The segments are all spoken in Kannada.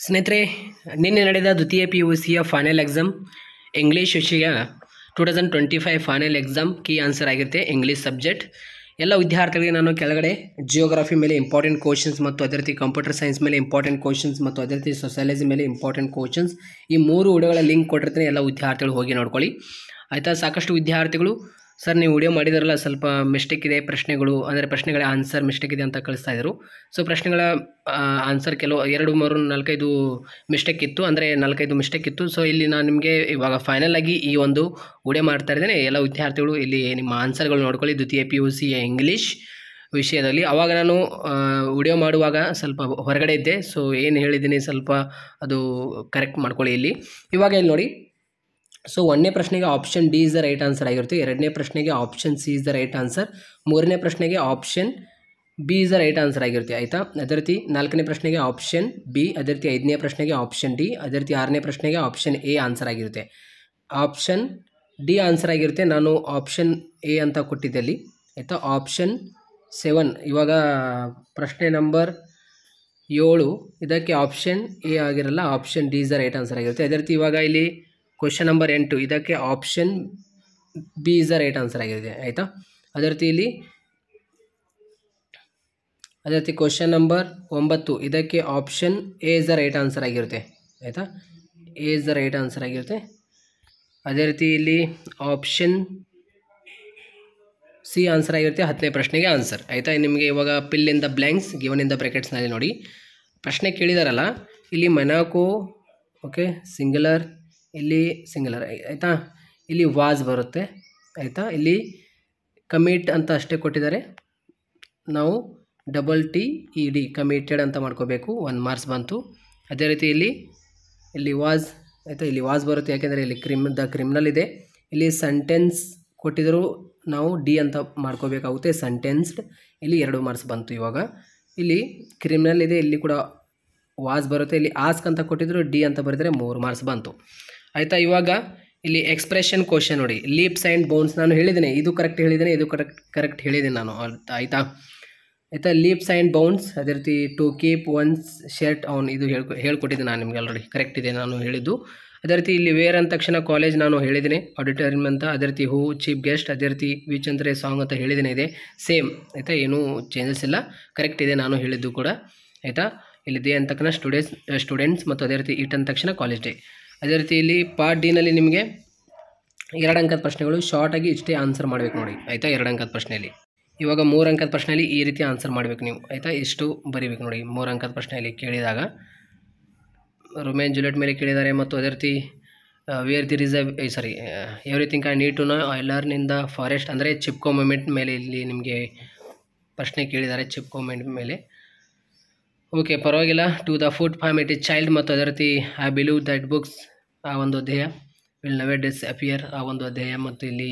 ಸ್ನೇಹಿತರೆ, ನಿನ್ನೆ ನಡೆದ ದ್ವಿತೀಯ PUCಯ ಫೈನಲ್ ಎಕ್ಸಾಮ್ ಇಂಗ್ಲೀಷ್ ವಿಷಯ 2025 ಫೈನಲ್ ಎಕ್ಸಾಮ್ ಕೀ ಆನ್ಸರ್ ಆಗಿರುತ್ತೆ ಇಂಗ್ಲೀಷ್ ಸಬ್ಜೆಕ್ಟ್. ಎಲ್ಲ ವಿದ್ಯಾರ್ಥಿಗಳಿಗೆ ನಾನು ಕೆಳಗಡೆ ಜಿಯೋಗ್ರಫಿ ಮೇಲೆ ಇಂಪಾರ್ಟೆಂಟ್ ಕ್ವಶನ್ಸ್ ಮತ್ತು ಅದೇ ರೀತಿ ಕಂಪ್ಯೂಟರ್ ಸೈನ್ಸ್ ಮೇಲೆ ಇಂಪಾರ್ಟೆಂಟ್ ಕ್ವಶನ್ಸ್ ಮತ್ತು ಅದೇ ರೀತಿ ಸೋಷಿಯಾಲಜಿ ಮೇಲೆ ಇಂಪಾರ್ಟೆಂಟ್ ಕ್ವಶನ್ಸ್ ಈ 3 ವಿಡಿಯೋಗಳ ಲಿಂಕ್ ಕೊಟ್ಟಿರ್ತೀನಿ. ಎಲ್ಲ ವಿದ್ಯಾರ್ಥಿಗಳು ಹೋಗಿ ನೋಡ್ಕೊಳ್ಳಿ ಆಯಿತಾ. ಸಾಕಷ್ಟು ವಿದ್ಯಾರ್ಥಿಗಳು ಸರ್ ನೀವು ವಿಡಿಯೋ ಮಾಡಿದಾರಲ್ಲ ಸ್ವಲ್ಪ ಮಿಸ್ಟೇಕ್ ಇದೆ, ಪ್ರಶ್ನೆಗಳು ಅಂದರೆ ಪ್ರಶ್ನೆಗಳ ಆನ್ಸರ್ ಮಿಸ್ಟೇಕ್ ಇದೆ ಅಂತ ಕಳಿಸ್ತಾ ಇದ್ರು. ಸೊ ಪ್ರಶ್ನೆಗಳ ಆನ್ಸರ್ ಕೆಲವು 2, 3, 4, 5 ಮಿಸ್ಟೇಕ್ ಇತ್ತು, ಅಂದರೆ 4, 5 ಮಿಸ್ಟೇಕ್ ಇತ್ತು. ಸೊ ಇಲ್ಲಿ ನಾನು ನಿಮಗೆ ಇವಾಗ ಫೈನಲ್ ಆಗಿ ಈ ಒಂದು ವಿಡಿಯೋ ಮಾಡ್ತಾ ಇದ್ದೇನೆ. ಎಲ್ಲ ವಿದ್ಯಾರ್ಥಿಗಳು ಇಲ್ಲಿ ನಿಮ್ಮ ಆನ್ಸರ್ಗಳು ನೋಡ್ಕೊಳ್ಳಿ ದ್ವಿತೀಯ PUCಯ ಇಂಗ್ಲೀಷ್ ವಿಷಯದಲ್ಲಿ. ಆವಾಗ ನಾನು ವಿಡಿಯೋ ಮಾಡುವಾಗ ಸ್ವಲ್ಪ ಹೊರಗಡೆ ಇದ್ದೆ, ಸೊ ಏನು ಹೇಳಿದ್ದೀನಿ ಸ್ವಲ್ಪ ಅದು ಕರೆಕ್ಟ್ ಮಾಡ್ಕೊಳ್ಳಿ ಇಲ್ಲಿ. ಇವಾಗ ಇಲ್ಲಿ ನೋಡಿ, ಸೊ 1ನೇ ಪ್ರಶ್ನೆಗೆ option D is the right answer ಆಗಿರುತ್ತೆ, 2ನೇ ಪ್ರಶ್ನೆಗೆ option C is the right answer, 3ನೇ ಪ್ರಶ್ನೆಗೆ option B is the right answer ಆಗಿರುತ್ತೆ ಆಯಿತಾ. ಅದೇ ರೀತಿ 4ನೇ ಪ್ರಶ್ನೆಗೆ ಆಪ್ಷನ್ ಬಿ, ಅದೇ ರೀತಿ 5ನೇ ಪ್ರಶ್ನೆಗೆ ಆಪ್ಷನ್ ಡಿ, ಅದೇ ರೀತಿ 6ನೇ ಪ್ರಶ್ನೆಗೆ ಆಪ್ಷನ್ ಎ ಆನ್ಸರ್ ಆಗಿರುತ್ತೆ. ಆಪ್ಷನ್ ಡಿ ಆನ್ಸರ್ ಆಗಿರುತ್ತೆ, ನಾನು ಆಪ್ಷನ್ ಎ ಅಂತ ಕೊಟ್ಟಿದ್ದೆ ಅಲ್ಲಿ ಆಯಿತಾ. ಆಪ್ಷನ್ 7 ಇವಾಗ ಪ್ರಶ್ನೆ ನಂಬರ್ 7 ಇದಕ್ಕೆ ಆಪ್ಷನ್ ಎ ಆಗಿರಲ್ಲ, option D is the right answer ಆಗಿರುತ್ತೆ. ಅದೇ ರೀತಿ ಇವಾಗ ಇಲ್ಲಿ ಕ್ವಶನ್ ನಂಬರ್ 8 ಇದಕ್ಕೆ option B is the right answer ಆಗಿದೆ ಆಯಿತಾ. ಅದೇ ರೀತಿ ಇಲ್ಲಿ ಅದೇ ರೀತಿ ಕ್ವಶನ್ ನಂಬರ್ 9 ಇದಕ್ಕೆ option A is the right answer ಆಗಿರುತ್ತೆ ಆಯಿತಾ, A is the right answer ಆಗಿರುತ್ತೆ. ಅದೇ ರೀತಿ ಇಲ್ಲಿ ಆಪ್ಷನ್ ಸಿ ಆನ್ಸರ್ ಆಗಿರುತ್ತೆ 10ನೇ ಪ್ರಶ್ನೆಗೆ ಆನ್ಸರ್ ಆಯಿತಾ. ನಿಮಗೆ ಇವಾಗ fill in the blanks given in the ಬ್ರ್ಯಾಕೆಟ್ಸ್ನಲ್ಲಿ ನೋಡಿ ಪ್ರಶ್ನೆ ಕೇಳಿದಾರಲ್ಲ, ಇಲ್ಲಿ ಮೊನಾಕೋ ಓಕೆ ಸಿಂಗುಲರ್, ಇಲ್ಲಿ ಸಿಂಗುಲರ್ ಆಯಿತಾ, ಇಲ್ಲಿ ವಾಸ್ ಬರುತ್ತೆ ಆಯಿತಾ. ಇಲ್ಲಿ ಕಮಿಟ್ ಅಂತ ಅಷ್ಟೇ ಕೊಟ್ಟಿದ್ದಾರೆ, ನಾವು TTED ಕಮಿಟೆಡ್ ಅಂತ ಮಾಡ್ಕೋಬೇಕು, 1 ಮಾರ್ಕ್ಸ್ ಬಂತು. ಅದೇ ರೀತಿ ಇಲ್ಲಿ ವಾಸ್ ಆಯಿತಾ, ಇಲ್ಲಿ ವಾಸ್ ಬರುತ್ತೆ ಯಾಕೆಂದರೆ ಇಲ್ಲಿ ದ ಕ್ರಿಮಿನಲ್ ಇದೆ. ಇಲ್ಲಿ ಸೆಂಟೆನ್ಸ್ ಕೊಟ್ಟಿದ್ದರು, ನಾವು ಡಿ ಅಂತ ಮಾಡ್ಕೋಬೇಕಾಗುತ್ತೆ ಸೆಂಟೆನ್ಸ್ಡ್, ಇಲ್ಲಿ 2 ಮಾರ್ಕ್ಸ್ ಬಂತು. ಇವಾಗ ಇಲ್ಲಿ ಕ್ರಿಮಿನಲ್ ಇದೆ, ಇಲ್ಲಿ ಕೂಡ ವಾಸ್ ಬರುತ್ತೆ. ಇಲ್ಲಿ ಆಸ್ಕ್ ಅಂತ ಕೊಟ್ಟಿದ್ರು, ಡಿ ಅಂತ ಬರೆದರೆ 3 ಮಾರ್ಕ್ಸ್ ಬಂತು ಆಯಿತಾ. ಇವಾಗ ಇಲ್ಲಿ ಎಕ್ಸ್ಪ್ರೆಷನ್ ಕ್ವಶನ್ ನೋಡಿ, ಲೀಪ್ಸ್ ಆ್ಯಂಡ್ ಬೌನ್ಸ್ ನಾನು ಹೇಳಿದ್ದೇನೆ, ಇದು ಕರೆಕ್ಟ್ ಹೇಳಿದ್ದೇನೆ, ಇದು ಕರೆಕ್ಟ್ ಹೇಳಿದ್ದೀನಿ ನಾನು ಆಯಿತಾ. ಲೀಪ್ಸ್ ಆ್ಯಂಡ್ ಬೌನ್ಸ್, ಅದೇ ರೀತಿ to keep one's shirt on ಇದು ಹೇಳ್ಕೊಟ್ಟಿದ್ದೆ ನಾನು ನಿಮಗೆ ಆಲ್ರೆಡಿ, ಕರೆಕ್ಟ್ ಇದೆ ನಾನು ಹೇಳಿದ್ದು. ಅದೇ ರೀತಿ ಇಲ್ಲಿ ವೇರ್ ಅಂದ ತಕ್ಷಣ ಕಾಲೇಜ್ ನಾನು ಹೇಳಿದ್ದೀನಿ, ಆಡಿಟೋರಿಯಂ ಅಂತ. ಅದೇ ರೀತಿ ಹೂ ಚೀಫ್ ಗೆಸ್ಟ್, ಅದೇ ರೀತಿ ವಿಚ್ ಅಂದರೆ ಸಾಂಗ್ ಅಂತ ಹೇಳಿದ್ದೀನಿ, ಇದೆ ಸೇಮ್ ಆಯಿತಾ, ಏನೂ ಚೇಂಜಸ್ ಇಲ್ಲ, ಕರೆಕ್ಟ್ ಇದೆ ನಾನು ಹೇಳಿದ್ದು ಕೂಡ ಆಯಿತಾ. ಇಲ್ಲಿ ದೇ ಅಂದ ತಕ್ಷಣ ಸ್ಟೂಡೆಂಟ್ಸ್ ಮತ್ತು ಅದೇ ರೀತಿ ಇಟ್ ಅಂದ ತಕ್ಷಣ ಕಾಲೇಜ್ ಡೇ. ಅದೇ ರೀತಿ ಇಲ್ಲಿ ಪಾರ್ಟ್ ಡಿನಲ್ಲಿ ನಿಮಗೆ 2 ಅಂಕದ ಪ್ರಶ್ನೆಗಳು, ಶಾರ್ಟಾಗಿ ಇಷ್ಟೇ ಆನ್ಸರ್ ಮಾಡಬೇಕು ನೋಡಿ ಆಯಿತಾ. 2 ಅಂಕದ ಪ್ರಶ್ನೆಯಲ್ಲಿ ಇವಾಗ 3 ಅಂಕದ ಪ್ರಶ್ನೆಯಲ್ಲಿ ಈ ರೀತಿ ಆನ್ಸರ್ ಮಾಡಬೇಕು ನೀವು ಆಯಿತಾ, ಇಷ್ಟು ಬರೀಬೇಕು ನೋಡಿ. 3 ಅಂಕದ ಪ್ರಶ್ನೆಯಲ್ಲಿ ಕೇಳಿದಾಗ ರೊಮಿಯೋ ಜೂಲಿಯಟ್ ಮೇಲೆ ಕೇಳಿದ್ದಾರೆ, ಮತ್ತು ಅದೇ ರೀತಿ where the reserve everything I need to know I learn in the forest ಅಂದರೆ ಚಿಪ್ಕೋ ಮೂಮೆಂಟ್ ಮೇಲೆ ಇಲ್ಲಿ ನಿಮಗೆ ಪ್ರಶ್ನೆ ಕೇಳಿದ್ದಾರೆ, ಚಿಪ್ಕೋ ಮೂಮೆಂಟ್ ಮೇಲೆ. ಓಕೆ ಪರವಾಗಿಲ್ಲ. To the food farm it is child, ಮತ್ತು ಅದೇ ರೀತಿ ಐ ಬಿಲೀವ್ ದಟ್ ಬುಕ್ಸ್ ಆ ಒಂದು ಅಧ್ಯಾಯ, ವಿಲ್ ನೆವರ್ ಡಿಸ್ಅಪಿಯರ್ ಆ ಒಂದು ಅಧ್ಯಾಯ, ಮತ್ತು ಇಲ್ಲಿ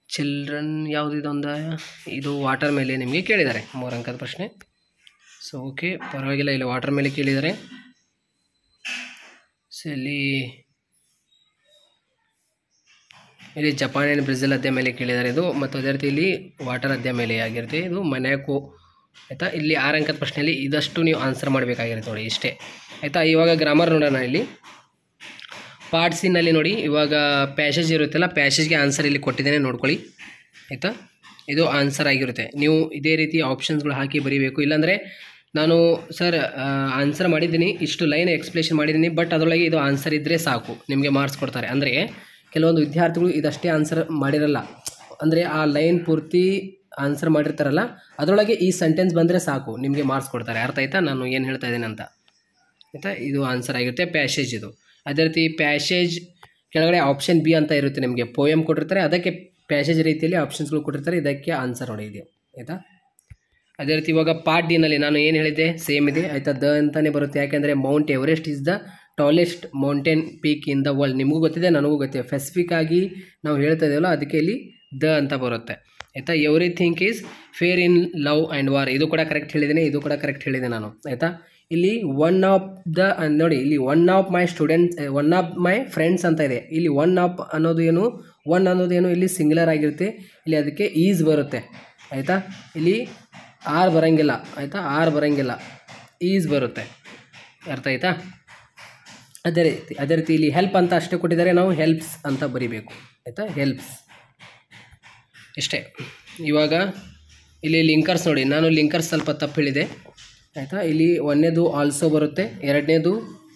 ಚಿಲ್ಡ್ರನ್ ಯಾವುದು ಇದೊಂದು ಇದು ವಾಟರ್ ಮೇಲೆ ನಿಮಗೆ ಕೇಳಿದ್ದಾರೆ 3 ಅಂಕದ ಪ್ರಶ್ನೆ. ಸೊ ಓಕೆ ಪರವಾಗಿಲ್ಲ, ಇಲ್ಲಿ ವಾಟರ್ ಮೇಲೆ ಕೇಳಿದ್ದಾರೆ. ಸೊ ಇಲ್ಲಿ ಜಪಾನ್ ಆ್ಯಂಡ್ ಬ್ರೆಜಿಲ್ ಅಧ್ಯಾಯ ಮೇಲೆ ಕೇಳಿದ್ದಾರೆ ಇದು, ಮತ್ತು ಅದೇ ರೀತಿ ಇಲ್ಲಿ ವಾಟರ್ ಅಧ್ಯಾಯ ಮೇಲೆ ಆಗಿರುತ್ತೆ, ಇದು ಮೊನಾಕೋ ಆಯಿತಾ. ಇಲ್ಲಿ 6 ಅಂಕದ ಪ್ರಶ್ನೆಯಲ್ಲಿ ಇದಷ್ಟು ನೀವು ಆನ್ಸರ್ ಮಾಡಬೇಕಾಗಿರುತ್ತೆ ನೋಡಿ, ಇಷ್ಟೇ ಆಯಿತಾ. ಇವಾಗ ಗ್ರಾಮರ್ ನೋಡೋಣ. ಇಲ್ಲಿ ಪಾರ್ಟ್ ಸಿನಲ್ಲಿ ನೋಡಿ, ಇವಾಗ ಪ್ಯಾಸೇಜ್ ಇರುತ್ತಲ್ಲ, ಪ್ಯಾಸೇಜ್ಗೆ ಆನ್ಸರ್ ಇಲ್ಲಿ ಕೊಟ್ಟಿದ್ದೇನೆ ನೋಡ್ಕೊಳ್ಳಿ ಆಯಿತಾ. ಇದು ಆನ್ಸರ್ ಆಗಿರುತ್ತೆ, ನೀವು ಇದೇ ರೀತಿ ಆಪ್ಷನ್ಸ್ಗಳು ಹಾಕಿ ಬರೀಬೇಕು. ಇಲ್ಲಾಂದರೆ ನಾನು ಸರ್ ಆನ್ಸರ್ ಮಾಡಿದ್ದೀನಿ, ಇಷ್ಟು ಲೈನ್ ಎಕ್ಸ್ಪ್ಲೇಷನ್ ಮಾಡಿದ್ದೀನಿ, ಬಟ್ ಅದರೊಳಗೆ ಇದು ಆನ್ಸರ್ ಇದ್ದರೆ ಸಾಕು ನಿಮಗೆ ಮಾರ್ಕ್ಸ್ ಕೊಡ್ತಾರೆ. ಅಂದರೆ ಕೆಲವೊಂದು ವಿದ್ಯಾರ್ಥಿಗಳು ಇದಷ್ಟೇ ಆನ್ಸರ್ ಮಾಡಿರಲ್ಲ, ಅಂದರೆ ಆ ಲೈನ್ ಪೂರ್ತಿ ಆನ್ಸರ್ ಮಾಡಿರ್ತಾರಲ್ಲ, ಅದರೊಳಗೆ ಈ ಸೆಂಟೆನ್ಸ್ ಬಂದರೆ ಸಾಕು ನಿಮಗೆ ಮಾರ್ಕ್ಸ್ ಕೊಡ್ತಾರೆ. ಅರ್ಥ ಆಯ್ತಾ ನಾನು ಏನು ಹೇಳ್ತಾ ಇದ್ದೇನೆ ಅಂತ ಆಯಿತಾ. ಇದು ಆನ್ಸರ್ ಆಗಿರುತ್ತೆ ಪ್ಯಾಸೇಜ್ ಇದು. ಅದೇ ರೀತಿ ಪ್ಯಾಸೇಜ್ ಕೆಳಗಡೆ ಆಪ್ಷನ್ ಬಿ ಅಂತ ಇರುತ್ತೆ, ನಿಮಗೆ ಪೋಯಮ್ ಕೊಟ್ಟಿರ್ತಾರೆ, ಅದಕ್ಕೆ ಪ್ಯಾಸೇಜ್ ರೀತಿಯಲ್ಲಿ ಆಪ್ಷನ್ಸ್ಗಳು ಕೊಟ್ಟಿರ್ತಾರೆ, ಇದಕ್ಕೆ ಆನ್ಸರ್ ನೋಡಿ ಇದೆ ಆಯಿತಾ. ಅದೇ ರೀತಿ ಇವಾಗ ಪಾರ್ಟ್ ಡಿನಲ್ಲಿ ನಾನು ಏನು ಹೇಳಿದ್ದೆ ಸೇಮ್ ಇದೆ ಆಯಿತಾ, ದ ಅಂತಲೇ ಬರುತ್ತೆ, ಯಾಕೆಂದರೆ Mount Everest is the tallest mountain peak in the world. ನಿಮಗೂ ಗೊತ್ತಿದೆ, ನನಗೂ ಗೊತ್ತಿದೆ, ಸ್ಪೆಸಿಫಿಕ್ ಆಗಿ ನಾವು ಹೇಳ್ತಾ ಇದ್ದೇವಲ್ಲ, ಅದಕ್ಕೆ ಇಲ್ಲಿ ದ ಅಂತ ಬರುತ್ತೆ ಆಯಿತಾ. Everything is fair in love and war, ಇದು ಕೂಡ ಕರೆಕ್ಟ್ ಹೇಳಿದ್ದೀನಿ, ಇದು ಕೂಡ ಕರೆಕ್ಟ್ ಹೇಳಿದೆ ನಾನು ಆಯಿತಾ. ಇಲ್ಲಿ ಒನ್ ಆಫ್ ದ ನೋಡಿ, ಇಲ್ಲಿ one of my students, one of my friends ಅಂತ ಇದೆ. ಇಲ್ಲಿ ಒನ್ ಆಫ್ ಅನ್ನೋದು ಏನು, ಒನ್ ಅನ್ನೋದೇನು ಇಲ್ಲಿ ಸಿಂಗ್ಯುಲರ್ ಆಗಿರುತ್ತೆ, ಇಲ್ಲಿ ಅದಕ್ಕೆ ಈಸ್ ಬರುತ್ತೆ ಆಯಿತಾ. ಇಲ್ಲಿ ಆರ್ ಬರೋಂಗಿಲ್ಲ ಆಯಿತಾ, ಆರ್ ಬರೋಂಗಿಲ್ಲ, ಈಸ್ ಬರುತ್ತೆ ಅರ್ಥ ಆಯ್ತಾ? ಅದೇ ರೀತಿ ಇಲ್ಲಿ ಹೆಲ್ಪ್ ಅಂತ ಅಷ್ಟೇ ಕೊಟ್ಟಿದ್ದಾರೆ, ನಾವು ಹೆಲ್ಪ್ಸ್ ಅಂತ ಬರಿಬೇಕು ಆಯಿತಾ, ಹೆಲ್ಪ್ಸ್ ಇಷ್ಟೇ. ಇವಾಗ ಇಲ್ಲಿ ಲಿಂಕರ್ಸ್ ನೋಡಿ, ನಾನು ಲಿಂಕರ್ಸ್ ಸ್ವಲ್ಪ ತಪ್ಪು ಹೇಳಿದೆ ಆಯಿತಾ. ಇಲ್ಲಿ ಒಂದನೇದು ಆಲ್ಸೋ ಬರುತ್ತೆ, ಎರಡನೇದು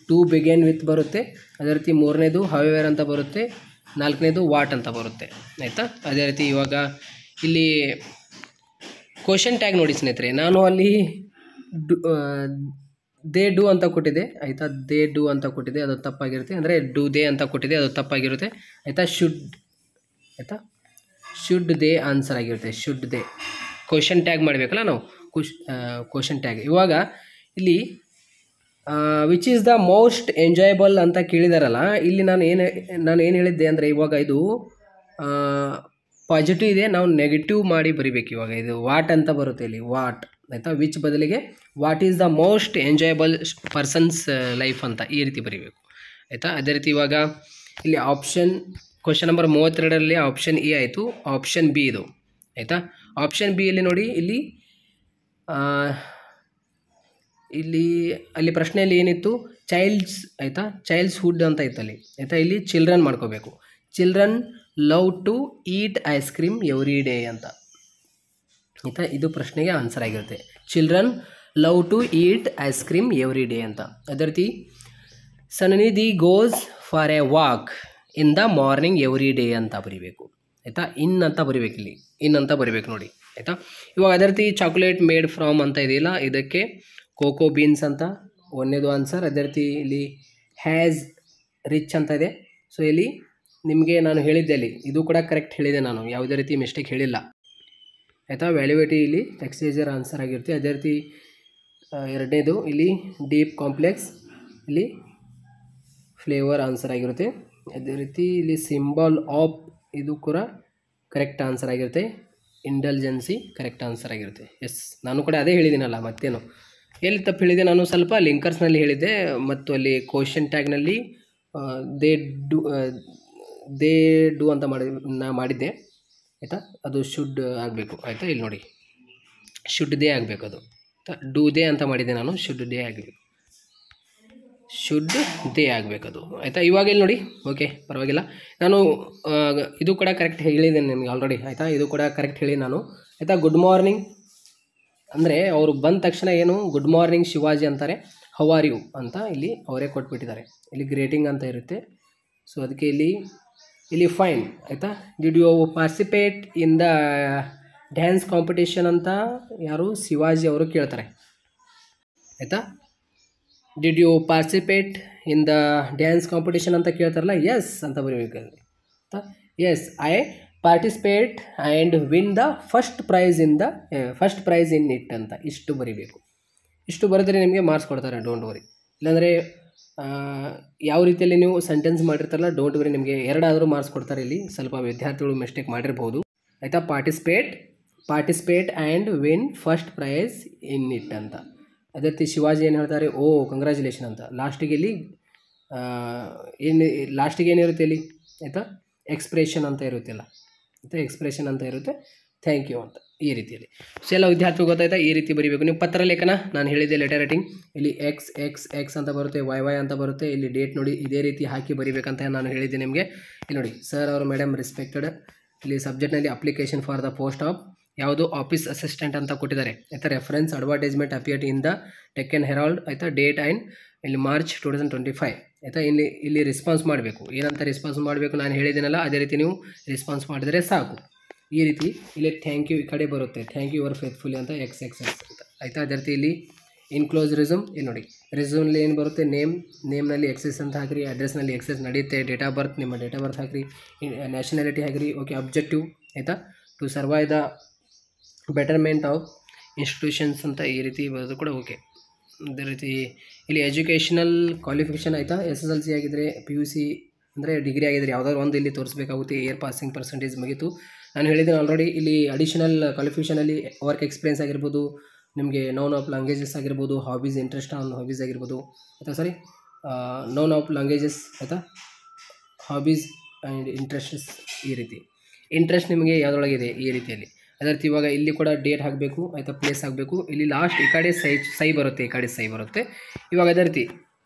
ಟು ಬಿಗಿನ್ ವಿತ್ ಬರುತ್ತೆ, ಅದೇ ರೀತಿ ಮೂರನೇದು ಹವೆವೇರ್ ಅಂತ ಬರುತ್ತೆ, ನಾಲ್ಕನೇದು ವಾಟ್ ಅಂತ ಬರುತ್ತೆ ಆಯಿತಾ. ಅದೇ ರೀತಿ ಇವಾಗ ಇಲ್ಲಿ ಕ್ವಶನ್ ಟ್ಯಾಗ್ ನೋಡಿ ಸ್ನೇಹಿತರೆ, ನಾನು ಅಲ್ಲಿ ದೇ ಡು ಅಂತ ಕೊಟ್ಟಿದೆ ಆಯಿತಾ, ದೇ ಡು ಅಂತ ಕೊಟ್ಟಿದೆ, ಅದು ತಪ್ಪಾಗಿರುತ್ತೆ. ಅಂದರೆ ಡು ದೇ ಅಂತ ಕೊಟ್ಟಿದೆ, ಅದು ತಪ್ಪಾಗಿರುತ್ತೆ ಆಯಿತಾ. ಶುಡ್ ಆಯಿತಾ, ಶುಡ್ ದೇ ಆನ್ಸರ್ ಆಗಿರುತ್ತೆ, ಶುಡ್ ದೇ. ಕ್ವಶನ್ ಟ್ಯಾಗ್ ಮಾಡಬೇಕಲ್ಲ ನಾವು, ಕ್ವಶನ್ ಟ್ಯಾಗ್. ಇವಾಗ ಇಲ್ಲಿ which is the most enjoyable ಅಂತ ಕೇಳಿದಾರಲ್ಲ, ಇಲ್ಲಿ ನಾನು ಏನು ಹೇಳಿದ್ದೆ ಅಂದರೆ, ಇವಾಗ ಇದು ಪಾಸಿಟಿವ್ ಇದೆ, ನಾವು ನೆಗೆಟಿವ್ ಮಾಡಿ ಬರಿಬೇಕು. ಇವಾಗ ಇದು ವಾಟ್ ಅಂತ ಬರುತ್ತೆ ಇಲ್ಲಿ, ವಾಟ್ ಆಯಿತಾ, ವಿಚ್ ಬದಲಿಗೆ what is the most enjoyable persons life ಅಂತ ಈ ರೀತಿ ಬರಿಬೇಕು ಆಯಿತಾ. ಅದೇ ರೀತಿ ಇವಾಗ ಇಲ್ಲಿ ಆಪ್ಷನ್ ಕ್ವಶನ್ ನಂಬರ್ 32ರಲ್ಲಿ ಆಪ್ಷನ್ ಎ ಆಯಿತು, ಆಪ್ಷನ್ ಬಿ ಇದು ಆಯಿತಾ. ಆಪ್ಷನ್ ಬಿಯಲ್ಲಿ ನೋಡಿ, ಅಲ್ಲಿ ಪ್ರಶ್ನೆಯಲ್ಲಿ ಏನಿತ್ತು, ಚೈಲ್ಡ್ಸ್ ಆಯಿತಾ, ಚೈಲ್ಡ್ಸ್ಹುಡ್ ಅಂತ ಇತ್ತು ಅಲ್ಲಿ ಆಯಿತಾ. ಇಲ್ಲಿ ಚಿಲ್ಡ್ರನ್ ಮಾಡ್ಕೋಬೇಕು, children love to eat ice cream every day ಅಂತ ಆಯಿತಾ. ಇದು ಪ್ರಶ್ನೆಗೆ ಆನ್ಸರ್ ಆಗಿರುತ್ತೆ, children love to eat ice cream every day ಅಂತ. ಅದೇ ರೀತಿ Sannidhi goes for a walk in the morning every day ಅಂತ ಬರಿಬೇಕು ಆಯಿತಾ. ಇನ್ ಅಂತ ಬರಿಬೇಕು, ಇಲ್ಲಿ ಇನ್ ಅಂತ ಬರಿಬೇಕು ನೋಡಿ ಆಯಿತಾ. ಇವಾಗ ಅದೇ ರೀತಿ ಚಾಕ್ಲೇಟ್ ಮೇಡ್ ಫ್ರಾಮ್ ಅಂತ ಇದೆಯಲ್ಲ, ಇದಕ್ಕೆ ಕೋಕೋ ಬೀನ್ಸ್ ಅಂತ ಒಂದನೇದು ಆನ್ಸರ್. ಅದೇ ರೀತಿ ಇಲ್ಲಿ ಹ್ಯಾಸ್ ರಿಚ್ ಅಂತ ಇದೆ. ಸೊ ಇಲ್ಲಿ ನಿಮಗೆ ನಾನು ಹೇಳಿದ್ದೆ, ಅಲ್ಲಿ ಇದು ಕೂಡ ಕರೆಕ್ಟ್ ಹೇಳಿದೆ, ನಾನು ಯಾವುದೇ ರೀತಿ ಮಿಸ್ಟೇಕ್ ಹೇಳಿಲ್ಲ ಆಯಿತಾ. ವ್ಯಾಲ್ಯುವೇಟಿ ಇಲ್ಲಿ ಎಕ್ಸೈಸರ್ ಆನ್ಸರ್ ಆಗಿರುತ್ತೆ. ಅದೇ ರೀತಿ ಎರಡನೇದು ಇಲ್ಲಿ ಡೀಪ್ ಕಾಂಪ್ಲೆಕ್ಸ್, ಇಲ್ಲಿ ಫ್ಲೇವರ್ ಆನ್ಸರ್ ಆಗಿರುತ್ತೆ. ಅದೇ ರೀತಿ ಇಲ್ಲಿ ಸಿಂಬಲ್ ಆಫ್ ಇದು ಕೂಡ ಕರೆಕ್ಟ್ ಆನ್ಸರ್ ಆಗಿರುತ್ತೆ, ಇಂಟೆಲಿಜೆನ್ಸಿ ಕರೆಕ್ಟ್ ಆನ್ಸರ್ ಆಗಿರುತ್ತೆ. ಎಸ್, ನಾನು ಕೂಡ ಅದೇ ಹೇಳಿದ್ದೀನಲ್ಲ, ಮತ್ತೇನು ಎಲ್ಲಿ ತಪ್ಪು ಹೇಳಿದೆ, ನಾನು ಸ್ವಲ್ಪ ಲಿಂಕರ್ಸ್ನಲ್ಲಿ ಹೇಳಿದ್ದೆ, ಮತ್ತು ಅಲ್ಲಿ ಕ್ವಶನ್ ಟ್ಯಾಗ್ನಲ್ಲಿ ದೇ ಡು ಅಂತ ಮಾಡಿದ್ದೆ ಆಯಿತಾ. ಅದು ಶುಡ್ ಆಗಬೇಕು ಆಯಿತಾ. ಇಲ್ಲಿ ನೋಡಿ, ಶುಡ್ ದೇ ಆಗಬೇಕು, ಅದು ಡೂ ದೇ ಅಂತ ಮಾಡಿದ್ದೆ ನಾನು, ಶುಡ್ ದೇ ಆಗಬೇಕು, ಶುಡ್ ದೇ ಆಗಬೇಕದು ಆಯಿತಾ. ಇವಾಗ ಇಲ್ಲಿ ನೋಡಿ, ಓಕೆ ಪರವಾಗಿಲ್ಲ, ನಾನು ಇದು ಕೂಡ ಕರೆಕ್ಟ್ ಹೇಳಿದ್ದೇನೆ ನಿಮಗೆ ಆಲ್ರೆಡಿ ಆಯಿತಾ. ಇದು ಕೂಡ ಕರೆಕ್ಟ್ ಹೇಳಿ ನಾನು ಆಯಿತಾ. ಗುಡ್ ಮಾರ್ನಿಂಗ್ ಅಂದರೆ ಅವರು ಬಂದ ತಕ್ಷಣ ಏನು ಗುಡ್ ಮಾರ್ನಿಂಗ್ ಶಿವಾಜಿ ಅಂತಾರೆ, ಹೌ ಆರ್ ಯು ಅಂತ ಇಲ್ಲಿ ಅವರೇ ಕೊಟ್ಬಿಟ್ಟಿದ್ದಾರೆ. ಇಲ್ಲಿ ಗ್ರೇಟಿಂಗ್ ಅಂತ ಇರುತ್ತೆ. ಸೊ ಅದಕ್ಕೆ ಇಲ್ಲಿ ಫೈನ್ ಆಯಿತಾ. Did you participate in the dance competition ಅಂತ ಯಾರು ಶಿವಾಜಿ ಅವರು ಕೇಳ್ತಾರೆ ಆಯಿತಾ. Did you participate in the dance competition ಅಂತ ಕೇಳ್ತಾರಲ್ಲ, ಎಸ್ ಅಂತ ಬರೀಬೇಕು ಆಯಿತಾ. Yes I participate and win the first prize in it ಅಂತ ಇಷ್ಟು ಬರೀಬೇಕು. ಇಷ್ಟು ಬರೆದ್ರೆ ನಿಮಗೆ ಮಾರ್ಕ್ಸ್ ಕೊಡ್ತಾರೆ, ಡೋಂಟ್ ವರಿ. ಇಲ್ಲಾಂದರೆ ಯಾವ ರೀತಿಯಲ್ಲಿ ನೀವು ಸೆಂಟೆನ್ಸ್ ಮಾಡಿರ್ತಾರಲ್ಲ, ಡೋಂಟ್ ವರಿ, ನಿಮಗೆ ಎರಡಾದರೂ ಮಾರ್ಕ್ಸ್ ಕೊಡ್ತಾರೆ. ಇಲ್ಲಿ ಸ್ವಲ್ಪ ವಿದ್ಯಾರ್ಥಿಗಳು ಮಿಸ್ಟೇಕ್ ಮಾಡಿರ್ಬೋದು ಆಯಿತಾ. Participate and win first prize in it ಅಂತ. ಅದೇ ರೀತಿ ಶಿವಾಜಿ ಏನು ಹೇಳ್ತಾರೆ, ಓ ಕಂಗ್ರ್ಯಾಚುಲೇಷನ್ ಅಂತ. ಲಾಸ್ಟಿಗೆ ಏನಿರುತ್ತೆ ಇಲ್ಲಿ ಆಯಿತಾ, ಎಕ್ಸ್ಪ್ರೆಷನ್ ಅಂತ ಇರುತ್ತಲ್ಲ ಆಯಿತಾ, ಎಕ್ಸ್ಪ್ರೆಷನ್ ಅಂತ ಇರುತ್ತೆ, ಥ್ಯಾಂಕ್ ಯು ಅಂತ ಈ ರೀತಿಯಲ್ಲಿ. ಸೊ ಎಲ್ಲ ವಿದ್ಯಾರ್ಥಿಗಳು ಗೊತ್ತಾಯ್ತಾ, ಈ ರೀತಿ ಬರೀಬೇಕು ನೀವು. ಪತ್ರ ಲೇಖನ ನಾನು ಹೇಳಿದ್ದೆ, ಲೆಟರ್ ರೈಟಿಂಗ್, ಇಲ್ಲಿ ಎಕ್ಸ್ ಅಂತ ಬರುತ್ತೆ, ವೈ ಅಂತ ಬರುತ್ತೆ. ಇಲ್ಲಿ ಡೇಟ್ ನೋಡಿ, ಇದೇ ರೀತಿ ಹಾಕಿ ಬರೀಬೇಕಂತ ನಾನು ಹೇಳಿದ್ದೆ ನಿಮಗೆ. ಇಲ್ಲಿ ನೋಡಿ, ಸರ್ ಅವರು ಮೇಡಮ್ ರೆಸ್ಪೆಕ್ಟೆಡ್. ಇಲ್ಲಿ ಸಬ್ಜೆಕ್ಟ್ನಲ್ಲಿ application for the post of ಯಾವುದು ಆಫೀಸ್ ಅಸಿಸ್ಟೆಂಟ್ ಅಂತ ಕೊಟ್ಟಿದ್ದಾರೆ ಆಯಿತಾ. Reference advertisement appeared in the Deccan Herald ಆಯಿತಾ. ಡೇಟ್ ಆ್ಯಂಡ್ ಇಲ್ಲಿ ಮಾರ್ಚ್ 2025 ಆಯಿತಾ. ಇಲ್ಲಿ ರೆಸ್ಪಾನ್ಸ್ ಮಾಡಬೇಕು, ಏನಂತ ರೆಸ್ಪಾನ್ಸ್ ಮಾಡಬೇಕು ನಾನು ಹೇಳಿದ್ದೀನಲ್ಲ, ಅದೇ ರೀತಿ ನೀವು ರೆಸ್ಪಾನ್ಸ್ ಮಾಡಿದರೆ ಸಾಕು. ಈ ರೀತಿ ಇಲ್ಲಿ ಥ್ಯಾಂಕ್ ಯು ಈ ಕಡೆ ಬರುತ್ತೆ, ಥ್ಯಾಂಕ್ ಯು ಯುವರ್ ಫೇತ್ಫುಲಿ ಅಂತ ಎಕ್ಸ್ ಅಂತ ಆಯಿತಾ. ಅದೇ ರೀತಿ ಇಲ್ಲಿ ಇನ್ಕ್ಲೋಸ್ ರೆಸ್ಯೂಮ್, ಇಲ್ಲಿ ನೋಡಿ ರೆಸ್ಯೂಮ್ಲಿ ಏನು ಬರುತ್ತೆ, ನೇಮ್ನಲ್ಲಿ ಎಕ್ಸೆಸ್ ಅಂತ ಹಾಕಿರಿ, ಅಡ್ರೆಸ್ನಲ್ಲಿ ಎಕ್ಸೆಸ್ ನಡೆಯುತ್ತೆ, ಡೇಟ್ ಆಫ್ ಬರ್ತ್ ನಿಮ್ಮ ಡೇಟ್ ಆಫ್ ಬರ್ತ್ ಹಾಕಿರಿ, ನ್ಯಾಷನಾಲಿಟಿ ಹಾಕಿರಿ. ಓಕೆ, ಅಬ್ಜೆಕ್ಟಿವ್ ಆಯಿತಾ, to survive the betterment of institutions ಅಂತ ಈ ರೀತಿ ಬರೋದು ಕೂಡ ಓಕೆ. ಅದೇ ರೀತಿ ಇಲ್ಲಿ ಎಜುಕೇಷನಲ್ ಕ್ವಾಲಿಫಿಕೇಷನ್ ಆಯಿತಾ, SSLC ಆಗಿದ್ದರೆ, PUC ಅಂದರೆ ಡಿಗ್ರಿ ಆಗಿದ್ದರೆ ಯಾವುದಾದ್ರು ಒಂದು ಇಲ್ಲಿ ತೋರಿಸಬೇಕಾಗುತ್ತೆ. ಇಯರ್ ಪಾಸಿಂಗ್ ಪರ್ಸೆಂಟೇಜ್ ಮುಗೀತು. ನಾನು ಹೇಳಿದ್ದೀನಿ ಆಲ್ರೆಡಿ. ಇಲ್ಲಿ ಅಡಿಷನಲ್ ಕ್ವಾಲಿಫಿಕೇಷನಲ್ಲಿ ವರ್ಕ್ ಎಕ್ಸ್ಪೀರಿಯನ್ಸ್ ಆಗಿರ್ಬೋದು, ನಿಮಗೆ ನೌನ್ ಆಫ್ ಲ್ಯಾಂಗ್ವೇಜಸ್ ಆಗಿರ್ಬೋದು, ಹಾಬೀಸ್ ಇಂಟ್ರೆಸ್ಟ್ ಆನ್ ಹಾಬೀಸ್ ಆಗಿರ್ಬೋದು ಆಯಿತಾ. ನೌನ್ ಆಫ್ ಲ್ಯಾಂಗ್ವೇಜಸ್ ಆಯಿತಾ, ಹಾಬೀಸ್ ಆ್ಯಂಡ್ ಇಂಟ್ರೆಸ್ಟ್ಸ್ ಈ ರೀತಿ. ಇಂಟ್ರೆಸ್ಟ್ ನಿಮಗೆ ಯಾವುದರೊಳಗಿದೆ ಈ ರೀತಿಯಲ್ಲಿ ಅದೇ ರೀತಿ ಇವಾಗ ಇಲ್ಲಿ ಕೂಡ ಡೇಟ್ ಹಾಕಬೇಕು ಆಯಿತಾ, ಪ್ಲೇಸ್ ಹಾಕಬೇಕು. ಇಲ್ಲಿ ಲಾಸ್ಟ್ ಈ ಕಡೆ ಸೈ ಬರುತ್ತೆ, ಈ ಕಡೆ ಸೈ ಬರುತ್ತೆ. ಇವಾಗ ಅದೇ ರೀತಿ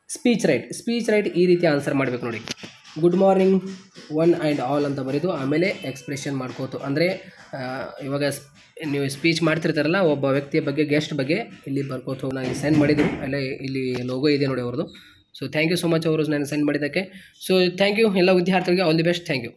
ಸ್ಪೀಚ್ ರೈಟ್ ಈ ರೀತಿ ಆನ್ಸರ್ ಮಾಡಬೇಕು ನೋಡಿ. Good morning one and all ಅಂತ ಬರೆದು ಆಮೇಲೆ ಎಕ್ಸ್ಪ್ರೆಷನ್ ಮಾಡ್ಕೋತು. ಅಂದರೆ ಇವಾಗ ನೀವು ಸ್ಪೀಚ್ ಮಾಡ್ತಿರ್ತಾರಲ್ಲ ಒಬ್ಬ ವ್ಯಕ್ತಿಯ ಬಗ್ಗೆ, ಗೆಸ್ಟ್ ಬಗ್ಗೆ ಇಲ್ಲಿ ಬರ್ಕೋತು. ನಾನು ಸೆಂಡ್ ಮಾಡಿದ್ದು ಅಲ್ಲೇ ಇಲ್ಲಿ ಲೋಗೋ ಇದೆ ನೋಡಿ ಅವ್ರದ್ದು. So thank you so much ಅವರು ನಾನು ಸೆಂಡ್ ಮಾಡಿದ್ದಕ್ಕೆ. ಸೊ ಥ್ಯಾಂಕ್ ಯು ಎಲ್ಲ ವಿದ್ಯಾರ್ಥಿಗಳಿಗೆ, all the best, thank you.